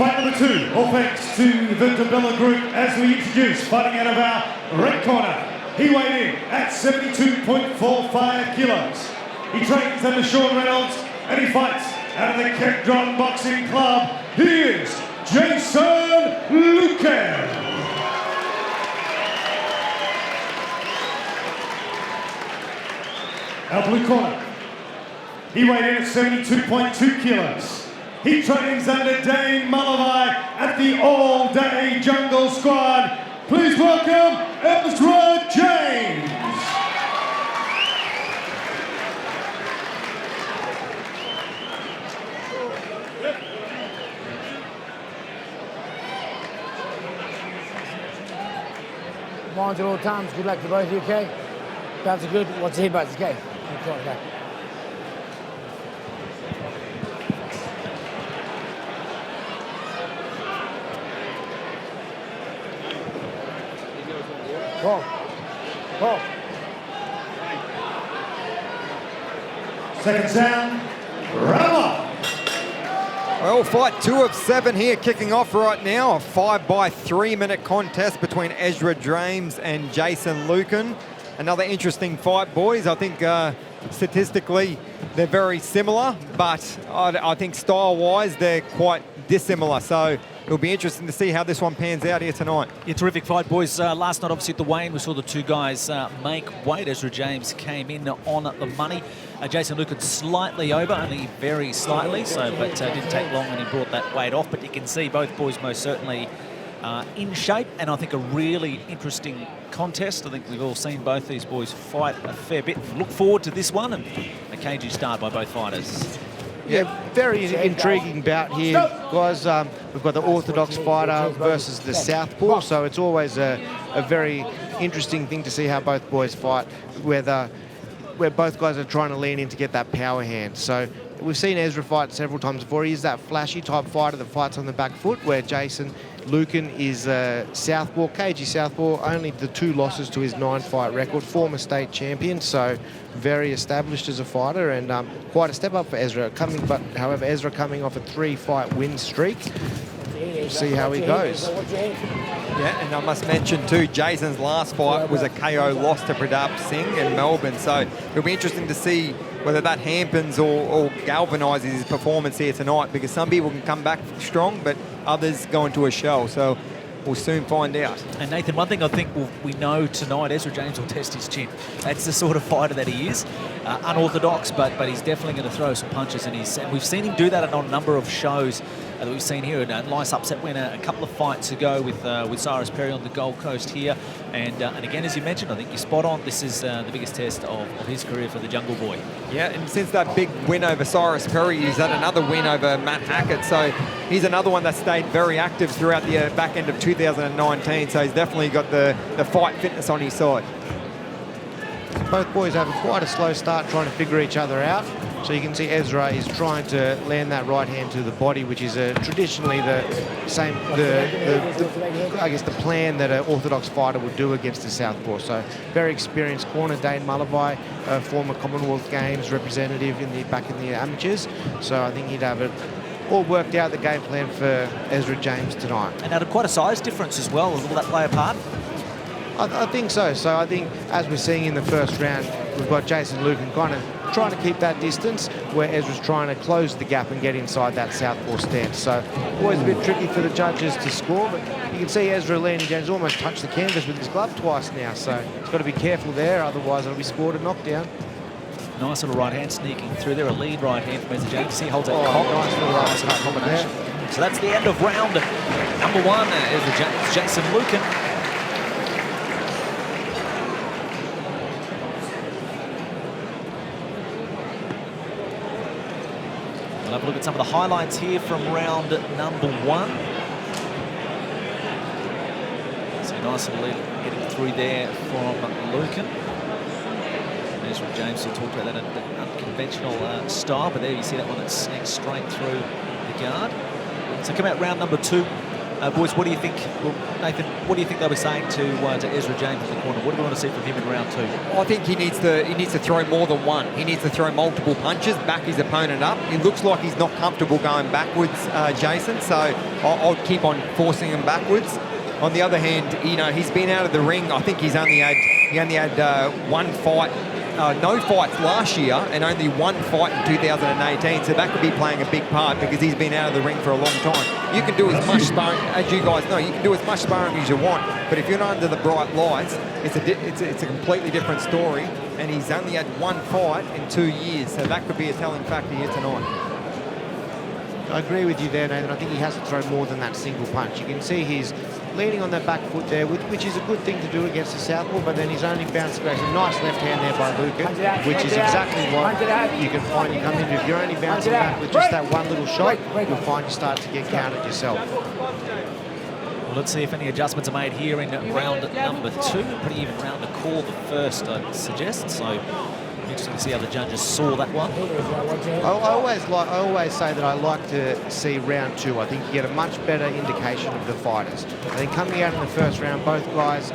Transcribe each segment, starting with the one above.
Fight number 2, all thanks to the DeBella Group as we introduce, fighting out of our red corner. He weighed in at 72.45 kilos. He trains under Sean Reynolds and he fights out of the Kentron Boxing Club. Here's Jason Leuken. Our blue corner. He weighed in at 72.2 kilos. He trains under Dane Mullivy at the All-Day Jungle Squad. Please welcome Ezra James. Minds at all times. Good luck to both of you, okay? That's good. What's the headbutts, okay? Okay. Whoa. Second sound, round. Well, fight 2 of 7 here, kicking off right now. A 5 by 3 minute contest between Ezra James and Jason Leuken. Another interesting fight, boys. I think statistically they're very similar, but I think style-wise they're quite dissimilar. So it'll be interesting to see how this one pans out here tonight. Yeah, terrific fight, boys. Last night, obviously, at the weigh-in, we saw the two guys make weight. Ezra James came in on the money. Jason Leuken slightly over, only very slightly, but didn't take long when he brought that weight off. But you can see both boys most certainly in shape, and I think a really interesting contest. I think we've all seen both these boys fight a fair bit. Look forward to this one, and a cagey start by both fighters. Yeah, very intriguing bout here, guys. We've got the orthodox fighter versus the southpaw, so it's always a very interesting thing to see how both boys fight, where both guys are trying to lean in to get that power hand. So we've seen Ezra fight several times before. He's that flashy type fighter that fights on the back foot, where Jason Leuken is southpaw, cagey southpaw, only the 2 losses to his 9-fight record, former state champion, so very established as a fighter, and quite a step up for Ezra. However, Ezra coming off a 3-fight win streak. We'll see how he goes. Yeah, and I must mention too, Jason's last fight was a KO loss to Pradap Singh in Melbourne, so it'll be interesting to see whether that hampens or galvanises his performance here tonight, because some people can come back strong, but others go into a shell. So we'll soon find out. And Nathan, one thing I think we know tonight, Ezra James will test his chin. That's the sort of fighter that he is. Unorthodox, but he's definitely going to throw some punches, and we've seen him do that on a number of shows that we've seen here. A nice upset win a couple of fights ago with Cyrus Perry on the Gold Coast here. And again, as you mentioned, I think you're spot on. This is the biggest test of his career for the Jungle Boy. Yeah, and since that big win over Cyrus Perry, he's had another win over Matt Hackett. So he's another one that stayed very active throughout the back end of 2019. So he's definitely got the fight fitness on his side. Both boys have quite a slow start trying to figure each other out. So you can see Ezra is trying to land that right hand to the body, which is traditionally the same, I guess the plan that an orthodox fighter would do against the southpaw. So very experienced corner, Dane Mullivy, former Commonwealth Games representative back in the amateurs. So I think he'd have it all worked out, the game plan for Ezra James tonight. And out of quite a size difference as well. Will that play a part? I think so. So I think, as we're seeing in the first round, we've got Jason Leuken kind of trying to keep that distance, where Ezra's trying to close the gap and get inside that southpaw stance. So always a bit tricky for the judges to score, but you can see Ezra Leaning James almost touched the canvas with his glove twice now, so he's got to be careful there, otherwise it'll be scored a knockdown. Nice little right hand sneaking through there, a lead right hand from Ezra James. He holds that nice little combination. Yeah. So that's the end of round number 1. Ezra James, Jason Leuken. We'll have a look at some of the highlights here from round number 1. So nice little lead getting through there from Leuken. Ezra James, we talked about that unconventional style, but there you see that one that snags straight through the guard. So come out round number 2. Boys, what do you think, well, Nathan, what do you think they were saying to Ezra James in the corner? What do we want to see from him in round 2? I think he needs to throw more than one. He needs to throw multiple punches, back his opponent up. It looks like he's not comfortable going backwards, Jason, so I'll keep on forcing him backwards. On the other hand, you know, he's been out of the ring. I think he only had one fight, no fights last year, and only one fight in 2018. So that could be playing a big part because he's been out of the ring for a long time. You can do as much sparring, as you guys know, you can do as much sparring as you want, but if you're not under the bright lights, it's a completely different story. And he's only had one fight in 2 years, so that could be a telling factor here tonight. I agree with you there, Nathan. I think he has to throw more than that single punch. You can see he's leaning on that back foot there, which is a good thing to do against the southpaw, but then he's only bouncing back. A nice left hand there by Leuken, which is exactly what you can find you come into. If you're only bouncing back with just that one little shot, you'll find you start to get countered yourself. Well, let's see if any adjustments are made here in round number 2. Pretty even round to call the first, I'd suggest. So interesting to see how the judges saw that one. I always say that I like to see round 2. I think you get a much better indication of the fighters. I think coming out in the first round, both guys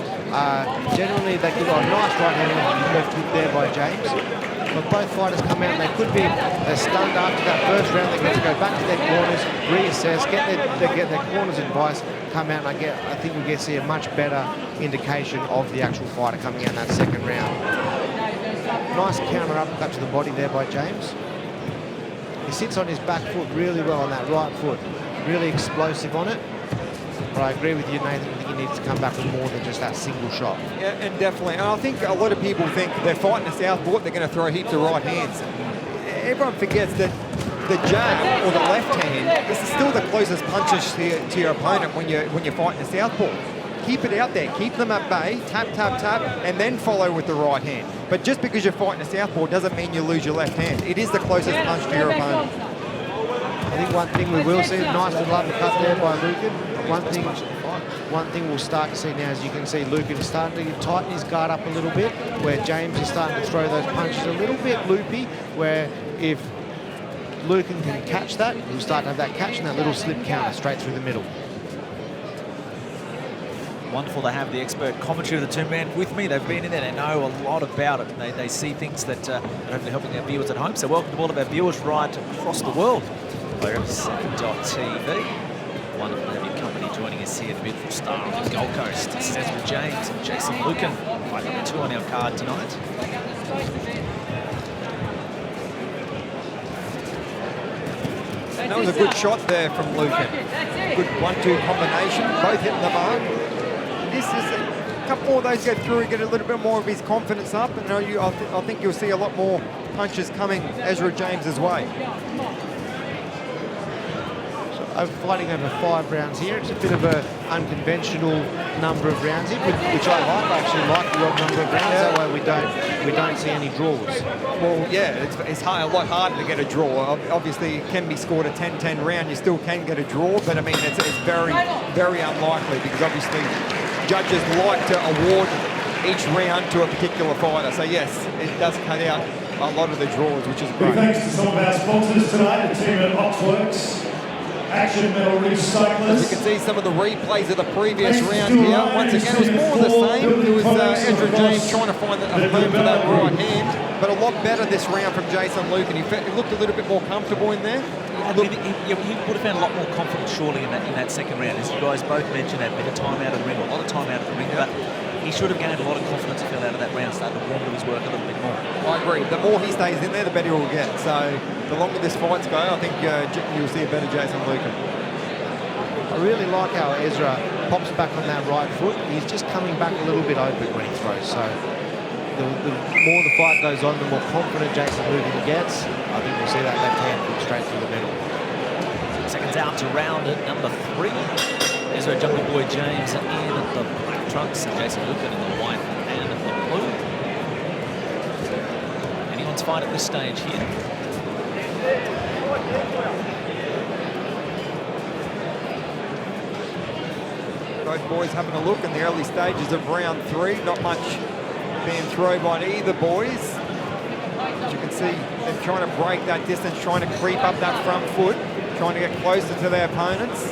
generally they give a nice right hand left hook there by James. But both fighters come out and they could be stunned after that first round. They get to go back to their corners, reassess, get their corners advice, come out, and I think we get to see a much better indication of the actual fighter coming out in that second round. Nice counter uppercut to the body there by James. He sits on his back foot really well on that right foot. Really explosive on it. But I agree with you, Nathan. I think he needs to come back with more than just that single shot. Yeah, and definitely. And I think a lot of people think they're fighting a southpaw, they're going to throw heaps of right hands. Everyone forgets that the jab or the left hand is still the closest punches to your opponent when you're fighting a southpaw. Keep it out there, keep them at bay, tap, tap, tap, and then follow with the right hand. But just because you're fighting a southpaw doesn't mean you lose your left hand. It is the closest punch to your opponent. I think one thing we will see, nice little uppercut there by Leuken. One thing we'll start to see now, as you can see, Leuken is starting to tighten his guard up a little bit, where James is starting to throw those punches a little bit loopy, where if Leuken can catch that, he'll start to have that catch and that little slip counter straight through the middle. Wonderful to have the expert commentary of the two men with me. They've been in there, they know a lot about it. They see things that are hopefully helping our viewers at home. So welcome to all of our viewers right across the world. We're at Second.tv. Wonderful to have your company joining us here, the beautiful star on the Gold Coast. This is Ezra James and Jason Leuken. Fight number 2 on our card tonight. That was a good shot there from Leuken. Good 1-2 combination, both hitting the mark. This is a couple more of those go through and get a little bit more of his confidence up, and I think you'll see a lot more punches coming Ezra James's way. So fighting over 5 rounds here. It's a bit of an unconventional number of rounds here, which I like. I actually like the odd number of rounds. That way we don't see any draws. Well, yeah, it's a lot harder to get a draw. Obviously, it can be scored a 10-10 round. You still can get a draw, but I mean, it's very, very unlikely because obviously judges like to award each round to a particular fighter. So yes, it does cut out a lot of the draws, which is Big great. thanks to some of our sponsors tonight, the team at Oxworks, Action Metal Recyclers. As you can see some of the replays of the previous round here. Once again, it was more of the same. It was Ezra James trying to find a home for that right hand, but a lot better this round from Jason Leuken. He looked a little bit more comfortable in there. I mean, he would have found a lot more confidence surely in that second round. As you guys both mentioned, had a bit of time out of the ring, a lot of time out of the ring, but he should have gained a lot of confidence to fill out of that round, starting to warm to his work a little bit more. I agree. The more he stays in there, the better he'll get. So the longer this fight's go, I think you'll see a better Jason Leuken. I really like how Ezra pops back on that right foot. He's just coming back a little bit open when he throws. So the more the fight goes on, the more confident Jason Leuken gets. I think we'll see that left hand hook straight through the middle. Seconds out to round number 3. Ezra Jungle Boy James in the black trunks, and Jason Leuken in the white and the blue. Anyone's fight at this stage here. Both boys having a look in the early stages of round 3. Not much being thrown by either boys. As you can see, they're trying to break that distance, trying to creep up that front foot, trying to get closer to their opponents.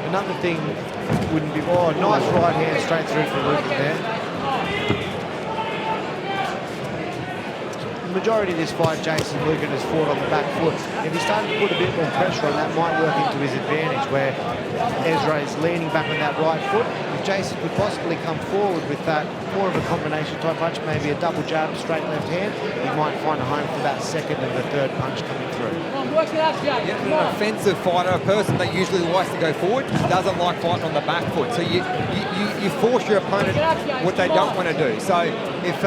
Another thing wouldn't be... Oh, nice right hand straight through for Leuken there. The majority of this fight, Jason Leuken has fought on the back foot. If he's starting to put a bit more pressure on, that might work into his advantage, where Ezra is leaning back on that right foot. If Jason could possibly come forward with that, more of a combination type punch, maybe a double jab, straight left hand, he might find a home for that second and the third punch coming through. Yeah, an offensive fighter, a person that usually likes to go forward, doesn't like fighting on the back foot. So you force your opponent what they don't want to do. So if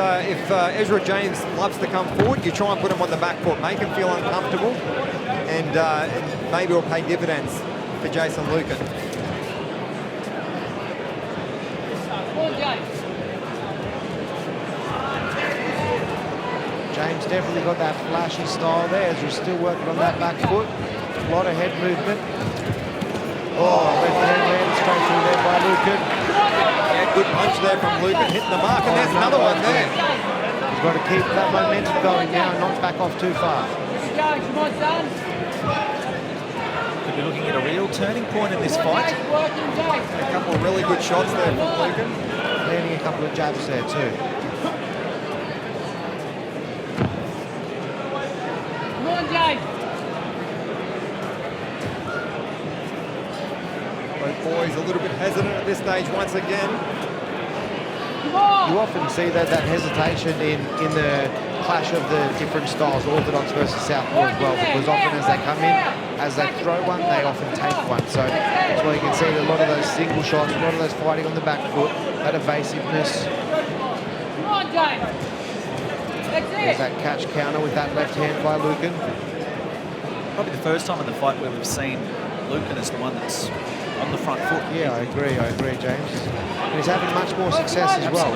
Ezra James loves to come forward, you try and put him on the back foot, make him feel uncomfortable, and maybe it'll pay dividends for Jason Leuken. James definitely got that flashy style there. Ezra's still working on that back foot. A lot of head movement. Oh, left hand landed straight through there by Leuken. Yeah, good punch there from Leuken, hitting the mark, and there's another one there. He's got to keep that momentum going now and not back off too far. Could be looking at a real turning point in this fight. A couple of really good shots there from Leuken. Landing a couple of jabs there too. Both boys a little bit hesitant at this stage once again. You often see that hesitation in the clash of the different styles, Orthodox versus Southpaw as well, because often as they come in, as they throw one, they often take one. So that's why you can see a lot of those single shots, a lot of those fighting on the back foot, that evasiveness. There's that catch counter with that left hand by Leuken. Probably the first time in the fight where we've seen Leuken as the one that's on the front foot. Yeah, I agree, James. And he's having much more success as well.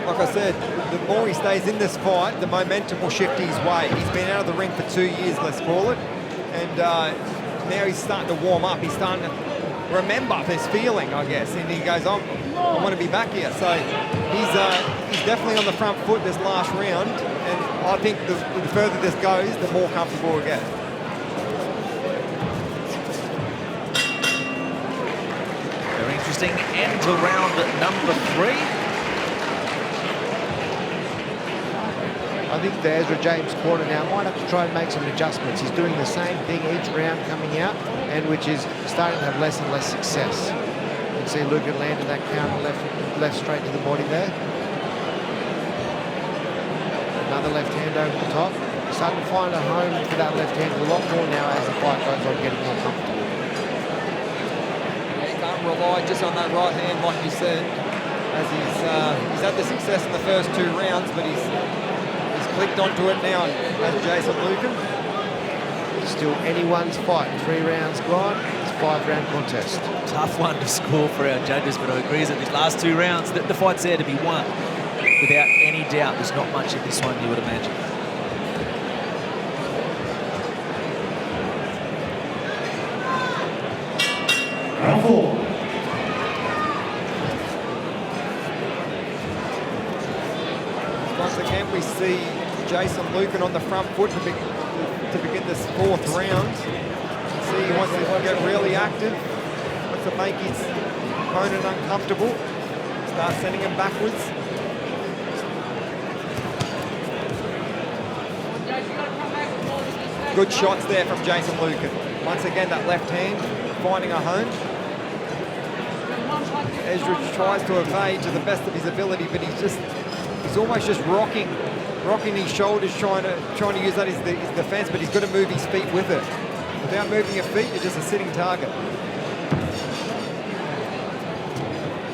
Like I said, the more he stays in this fight, the momentum will shift his way. He's been out of the ring for 2 years, let's call it. And now he's starting to warm up. He's starting to remember this feeling, I guess. And he goes, I want to be back here. So he's definitely on the front foot this last round. And I think the further this goes, the more comfortable we'll get. Very interesting end to round number 3. I think the Ezra James corner now might have to try and make some adjustments. He's doing the same thing each round coming out, and which is starting to have less and less success. You can see Leuken landed that counter left straight to the body there. Another left hand over the top. He's starting to find a home for that left hand a lot more now as the fight goes on, getting more comfortable. He can't rely just on that right hand, like you said, as he's had the success in the first 2 rounds, but he's clicked onto it now as Jason Leuken. Still anyone's fight. 3 rounds gone. It's a 5-round contest. Tough one to score for our judges, but I agree that these last 2 rounds, the fight's there to be won. Without any doubt, there's not much in this one, you would imagine. Round 4. Once again, we see Jason Leuken on the front foot to begin this 4th round. See, he wants to get really active, wants to make his opponent uncomfortable, start sending him backwards. Good shots there from Jason Leuken. Once again, that left hand finding a home. Ezra tries to evade to the best of his ability, but he's almost just rocking his shoulders, trying to use that as his defense, but he's got to move his feet with it. Without moving your feet, you're just a sitting target.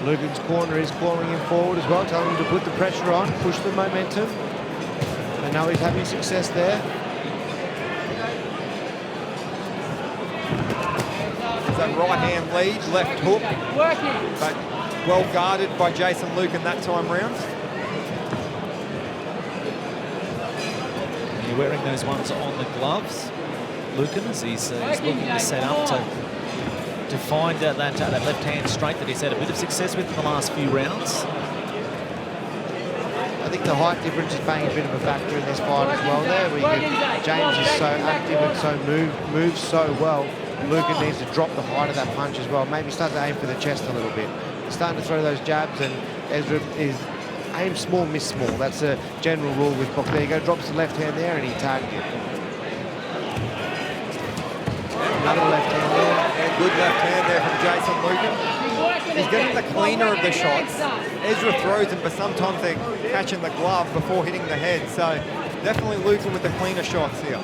Leuken's corner is calling him forward as well, telling him to put the pressure on, push the momentum. And now he's having success there. There's that right hand lead, left hook, but well guarded by Jason Leuken that time round. You're wearing those ones on the gloves, Leuken, as he's looking to set up to find that left hand straight that he's had a bit of success with in the last few rounds. I think the height difference is playing a bit of a factor in this fight as well there. James is so active and so moves so well. Leuken needs to drop the height of that punch as well. Maybe start to aim for the chest a little bit. He's starting to throw those jabs, and Ezra is aim small, miss small. That's a general rule with boxing. There you go, drops the left hand there, and he targeted it. Another left hand there. And good left hand there from Jason Leuken. He's getting the cleaner of the shots. Ezra throws them, but sometimes they're catching the glove before hitting the head. So definitely Leuken with the cleaner shots here.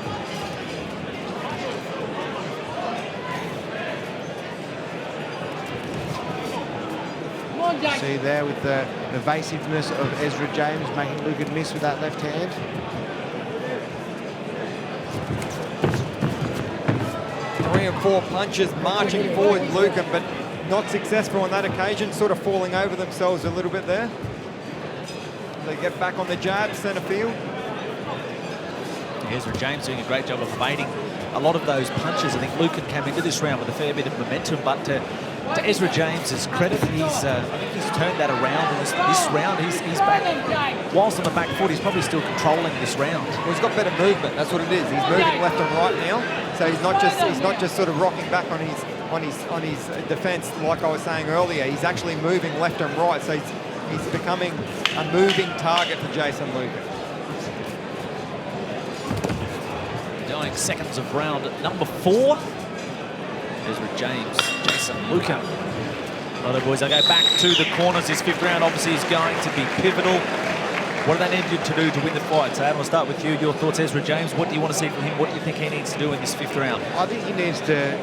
See there with the evasiveness of Ezra James, making Leuken miss with that left hand. Three and four punches marching forward, Leuken, but not successful on that occasion, sort of falling over themselves a little bit there. They get back on the jab, centre field. Ezra James doing a great job of evading a lot of those punches. I think Leuken came into this round with a fair bit of momentum, but to Ezra James's credit, I think he's turned that around. And this round, he's back. Whilst on the back foot, he's probably still controlling this round. Well, he's got better movement. That's what it is. He's moving left and right now, so he's not just sort of rocking back on his defence like I was saying earlier. He's actually moving left and right, so he's becoming a moving target for Jason Leuken. Dying seconds of round number 4. Ezra James, Jason Leuken. Righto, boys, I go back to the corners. This 5th round obviously is going to be pivotal. What do they need to do to win the fight? So Adam, I'll start with you. Your thoughts, Ezra James. What do you want to see from him? What do you think he needs to do in this 5th round? I think he needs to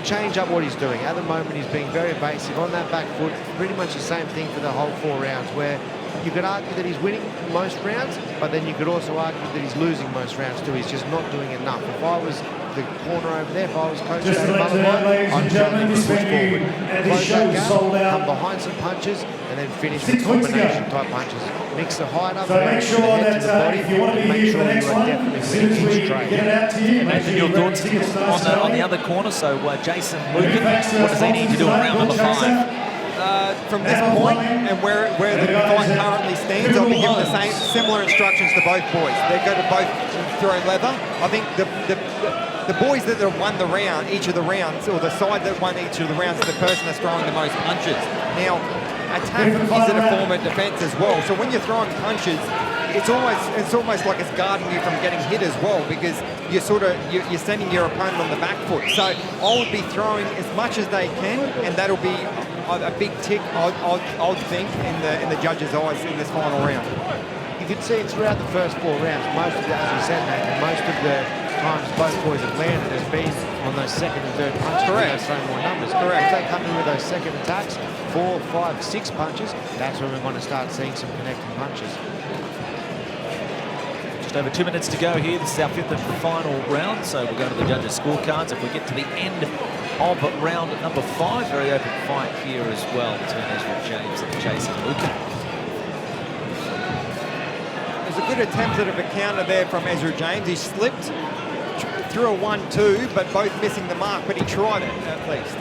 change up what he's doing. At the moment, he's being very evasive on that back foot. Pretty much the same thing for the whole 4 rounds, where you could argue that he's winning most rounds, but then you could also argue that he's losing most rounds too. He's just not doing enough. If I was the corner over there, if I was coach Just to let you know, ladies and gentlemen, this venue and this show sold out. Come behind some punches and then finish 6 with weeks combination ago. type punches. Mix the height up. So make sure that if you want to be here for the next one, as soon as we get it out to you, make sure Your you grab thoughts tickets on the other corner. So Jason Leuken, what does he need to do in round number 5? From this point and where the fight currently stands, I'll be giving the similar instructions to both boys. They're going to both throw leather. I think the boys that have won the round, each of the rounds, or the side that won each of the rounds, is the person that's throwing the most punches. Now, attack is a form of defence as well. So when you're throwing punches, it's almost like it's guarding you from getting hit as well, because you're sending your opponent on the back foot. So I would be throwing as much as they can, and that'll be a big tick, I would think, in the judges' eyes in this final round. You can see it throughout the first 4 rounds. Most of the, as you said, Nathan, most of the times both boys have landed has been on those second and third punches. Correct. Those throwing more numbers. Correct. If they come in with those second attacks, 4, 5, 6 punches, that's when we're going to start seeing some connecting punches. Just over 2 minutes to go here. This is our 5th and final round, so we'll go to the judges' scorecards. If we get to the end of round number 5, very open fight here as well between Ezra James and Jason Leuken. There's a good attempt at a counter there from Ezra James. He slipped, threw a 1-2, but both missing the mark, but he tried it at least.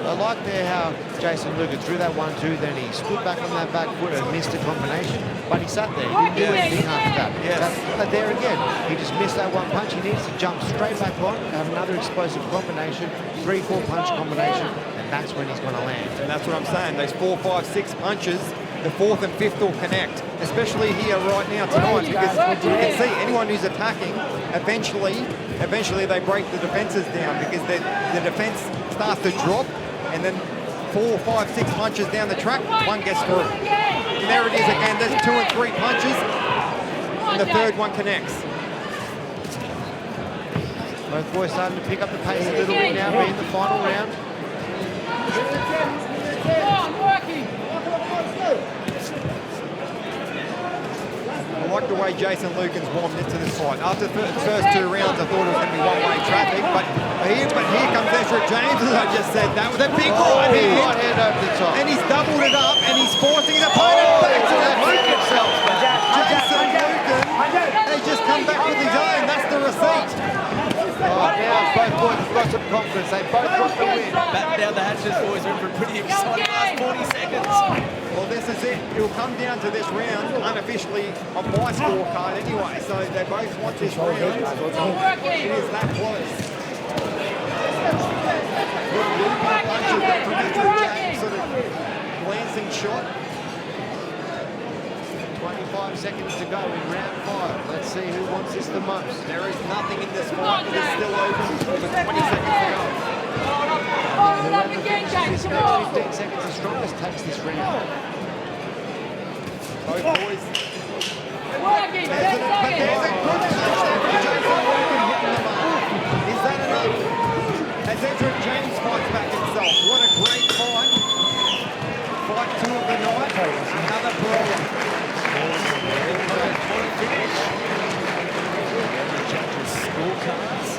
I like there how Jason Leuken threw that 1-2, then he stood back on that back foot and missed a combination, but he sat there. He didn't do anything after that. Yes. But there again, he just missed that 1 punch. He needs to jump straight back on, have another explosive combination, 3-4 punch combination, and that's when he's going to land. And that's what I'm saying. Those 4, 5, 6 punches, the 4th and 5th will connect, especially here right now tonight, because you can see anyone who's attacking, eventually they break the defences down, because the defence starts to drop, and then 4, 5, 6 punches down the track, one gets through. And there it is again. There's 2 and 3 punches, and the 3rd one connects. Both boys starting to pick up the pace a little bit now, being the final round. I like the way Jason Leuken's warmed into this fight. After the first 2 rounds, I thought it was going to be one-way traffic, but here comes Ezra James, as I just said. That was a big right hand. Right hand over the top. And he's doubled it up, and he's forcing his opponent back to the mark itself. Jason Leuken has just come back with his own. That's the receipt. Now both boys have got some confidence. They both got the win. Batten down the hatches, boys. We're in for a pretty exciting last 40 seconds. Well, this is it. It will come down to this round, unofficially on my scorecard anyway. So they both want this round. It is that close. shot. 25 seconds to go in round 5. Let's see who wants this the most. There is nothing in this fight. It is still open with 20 seconds to go. Whoever finishes this next 15 seconds the strongest takes this round. Both boys. Working, 10 There's a good seconds. punch there from Jason Leuken hitting the mark. Is that enough? As Ezra James fights back himself. What a great fight. Fight 2 of the night. Another brawl. Scorecards.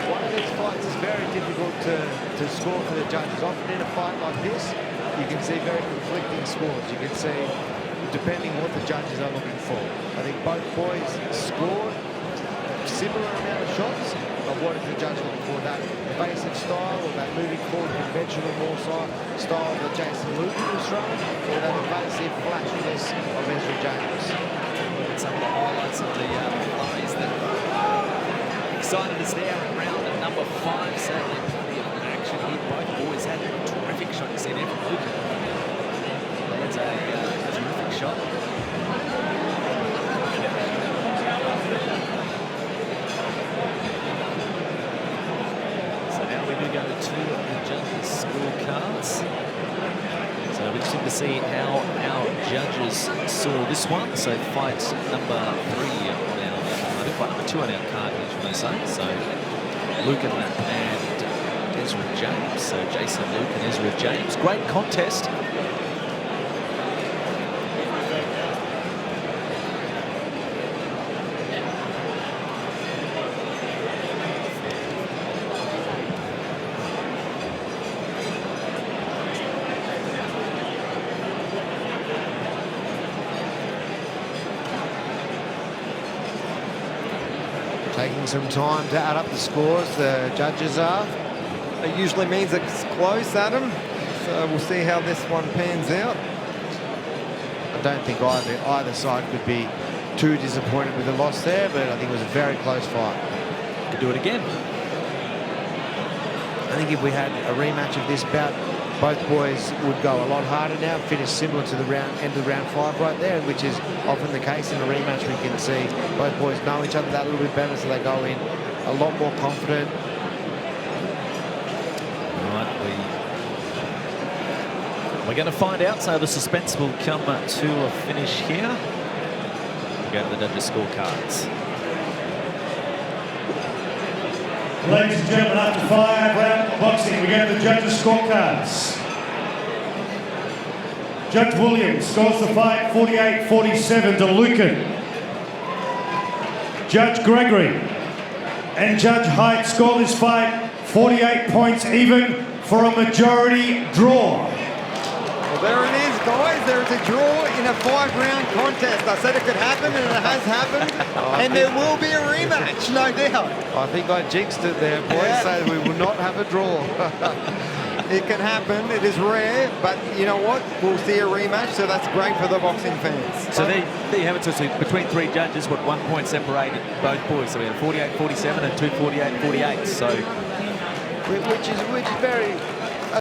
One of these fights is very difficult to score for the judges. Often in a fight like this, you can see very conflicting scores. You can see, depending what the judges are looking for. I think both boys scored similar amount of shots, but what is the judge looking for? That basic style or that moving forward conventional more style that Jason Leuken was throwing, or that evasive flashiness of Ezra James? Look at some of the highlights of the plays that excited us there in round at number 5. Sadly, plenty of action here. Both boys had a terrific shot. You see there from Leuken. That's a terrific shot. So now we do go to the judges' scorecards. So it'll be interesting to see how our judges saw this one. So fight number 3 on our, fight number 2 on our card, should I say. So Leuken and Ezra James. So Jason Leuken, Ezra James. Great contest. Taking some time to add up the scores, the judges are. It usually means it's close, Adam. So we'll see how this one pans out. I don't think either side could be too disappointed with the loss there, but I think it was a very close fight. Could do it again. I think if we had a rematch of this bout, both boys would go a lot harder now, finish similar to the end of round 5 right there, which is often the case in a rematch. We can see both boys know each other that little bit better, so they go in a lot more confident. Right, we're going to find out, so the suspense will come to a finish here. We'll go to the judges' scorecards. Ladies and gentlemen, after 5 rounds of boxing, we go to the judges' scorecards. Judge Williams scores the fight 48-47 to Leuken. Judge Gregory and Judge Height score this fight 48 points even for a majority draw. Well, there it is, guys. There's a draw in a 5-round contest. I said it could happen, and it has happened. And there will be a rematch, no doubt. I think I jinxed it there, boys, so we will not have a draw. It can happen. It is rare, but you know what? We'll see a rematch, so that's great for the boxing fans. So there you have it. So between 3 judges, what 1 point separated both boys. So we had 48-47 and 2 48-48. So which is very